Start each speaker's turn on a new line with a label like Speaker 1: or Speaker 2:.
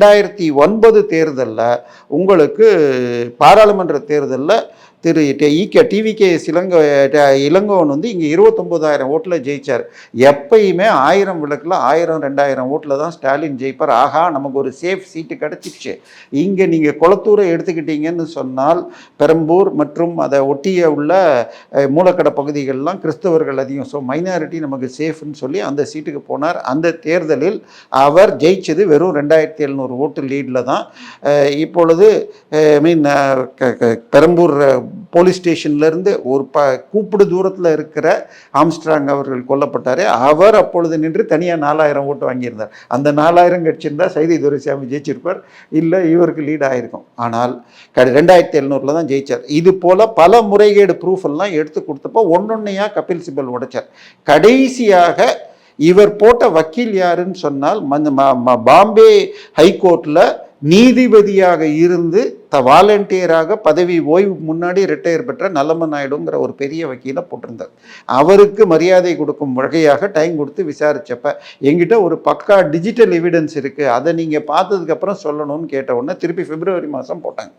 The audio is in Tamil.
Speaker 1: 2009 தேர்தலில் உங்களுக்கு பாராளுமன்ற தேர்தலில் திரு டிவிகே இளங்கோவன் வந்து இங்கே 29,000 ஓட்டில் ஜெயிச்சார். எப்பயுமே 1000 விளக்கில் 1000 2000 ஓட்டில் தான் ஸ்டாலின் ஜெயிப்பார். ஆகா, நமக்கு ஒரு சேஃப் சீட்டு கிடச்சிச்சு. இங்கே நீங்கள் குளத்தூரை எடுத்துக்கிட்டீங்கன்னு சொன்னால் பெரம்பூர் மற்றும் அதை ஒட்டிய உள்ள மூலக்கடை பகுதிகளெலாம் கிறிஸ்தவர்கள் அதிகம். ஸோ மைனாரிட்டி நமக்கு சேஃப்னு சொல்லி அந்த சீட்டுக்கு போனார். அந்த தேர்தலில் அவர் ஜெயிச்சது வெறும் 2700 ஓட்டு லீடில் தான். இப்பொழுது பெரம்பூர் போலீஸ் ஸ்டேஷன்லேருந்து ஒரு கூப்பிடு தூரத்தில் இருக்கிற ஆம்ஸ்ட்ராங் அவர்கள் கொல்லப்பட்டார். அவர் அப்பொழுது நின்று தனியாக 4000 ஓட்டு வாங்கியிருந்தார். அந்த 4000 கட்சியிருந்தால் சைதை துரைசாமி ஜெயிச்சிருப்பார், இல்லை இவருக்கு லீட் ஆகிருக்கும். ஆனால் 2700 தான் ஜெயிச்சார். இது போல் பல முறைகேடு ப்ரூஃப் எல்லாம் எடுத்து கொடுத்தப்போ ஒன்னொன்னையாக கபில் சிபல் உடைச்சார். கடைசியாக இவர் போட்ட வக்கீல் யாருன்னு சொன்னால் பாம்பே ஹைகோர்ட்டில் நீதிபதியாக இருந்து வாலண்டியராக பதவி ஓய்வு முன்னாடி ரிட்டையர் பெற்ற நல்லமன் நாயுடுங்கிற ஒரு பெரிய வக்கீலை போட்டிருந்தார். அவருக்கு மரியாதை கொடுக்கும் வகையாக டைம் கொடுத்து விசாரிச்சப்ப எங்கிட்ட ஒரு பக்கா டிஜிட்டல் எவிடன்ஸ் இருக்குது, அதை நீங்கள் பார்த்ததுக்கப்புறம் சொல்லணும்னு கேட்ட உடனே திருப்பி பிப்ரவரி மாதம் போட்டாங்க.